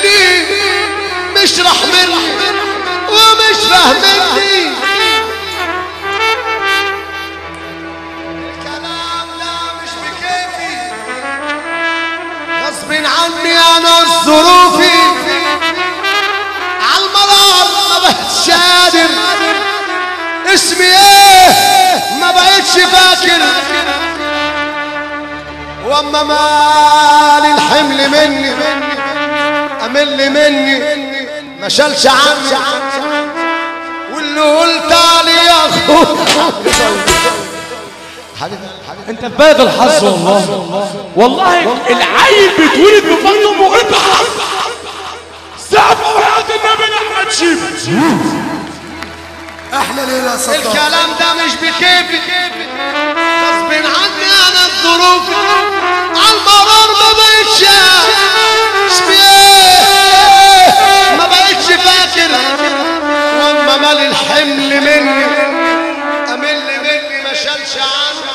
مني مش راح مني ومش فاهمني. الكلام ده مش بكيفي غصب عني انا ظروفي عالمرار ما بقتش قادر اسمي ايه ما بقتش فاكر واما مالي الحمل مني امل مني ما شالش عني واللي قلت عليه يا اخويا انت في بلد الحظ والله العيل بيتولد بفضل امه ابحث سقف وحياة النبي احمد شيبة احلى ليلة صدق. الكلام ده مش بكيفي غصب عني انا الظروف عالمرار ما بقتش ما بقتش فاكر واما مال الحمل مني امل مني ما شالش عني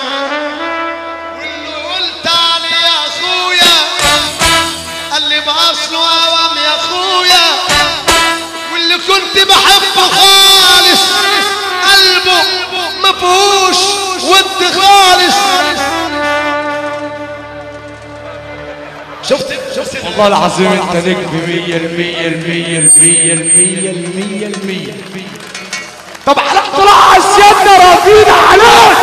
واللي قلت عليه يا اخويا قال لي باصله اوام يا اخويا واللي كنت بحبه خالص قلبه ما فيهوش ود خالص. شفت والله العظيم انت نجم 100%. طب على طلع سيادنا راضيين عليك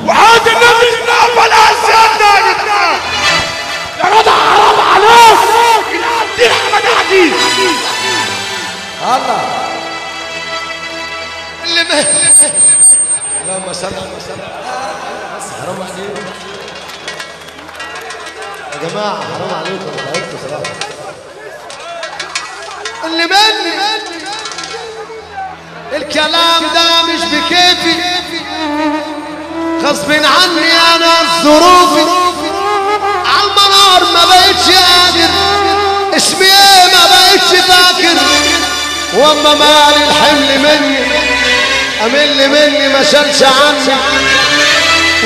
وعاد النبي نقبل سيادنا يا جدعان يا جدع حرام عليك العبدين احمد عديد الله اللي اللهم صل على حرام عليكم يا جماعة حرام عليكم تعبتوا صراحة اللي مني الكلام ده مش بكيفي غصب عني انا ظروفي عالمرار ما بقتش قادر اسمي ايه ما بقتش فاكر واما مالي الحمل مني امل مني ما شالش عني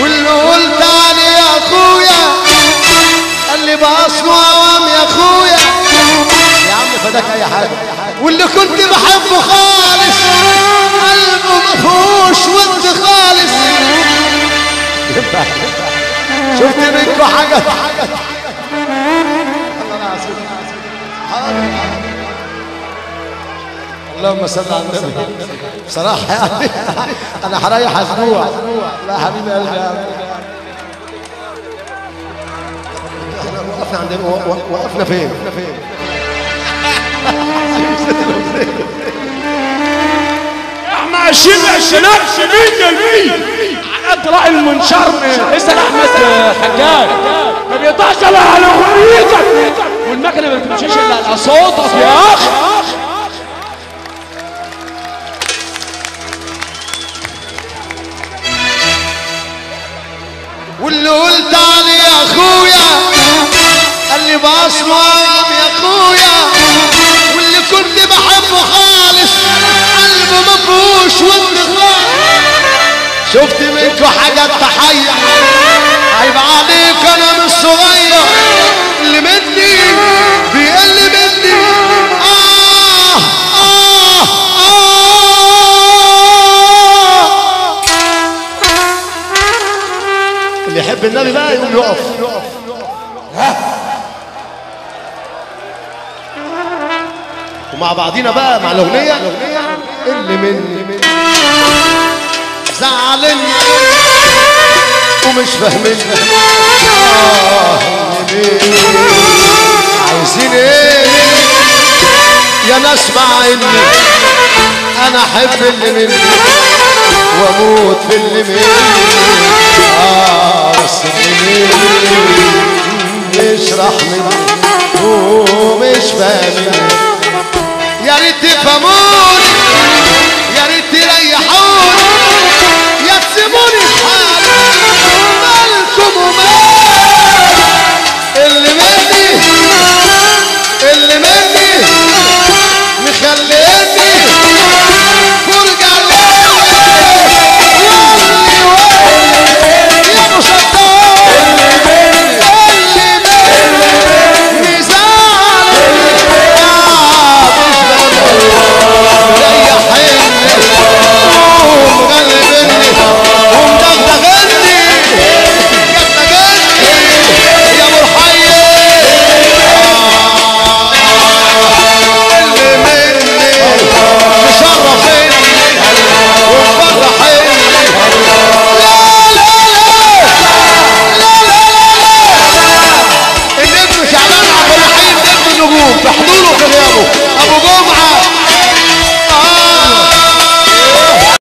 واللي قلت عليه يا اخويا قال لي باصله اوام يا اخويا يا عم فداك اي حاجه واللي كنت بحبه خالص قلبه ما فيهوش ود خالص. شفت منكم حاجه اللهم صل على النبي. بصراحه يعني انا هريح اسبوع. لا حبيبي قلبي احنا وقفنا عند وقفنا فين؟ احنا ماشيين 20 على طلع المنشار اسال احمد حجاج ما بيقطعش الا على هويتك والمكنه ما بتمشيش الا على صوتك يا اخي. واللي قلت عليه يا اخويا قال لي باصله اوام يا اخويا واللي كنت بحبه خالص قلبه ما فيهوش ود خالص. شفت منكم حاجات تحيه عيب عليك انا مش صغير اللي مني بيقل مني اللي يحب النبي بقى يقوم يقف. ومع بعضينا بقى مع الاغنيه اللي مني زعلني ومش فاهمني عايزين ايه يا ناس مع اني انا احب اللي مني واموت في اللي مني بس اللي مني يشرح مني ومش فاهمني. يا ريت تفهموني يا ريت تريحوني يا تسيبوني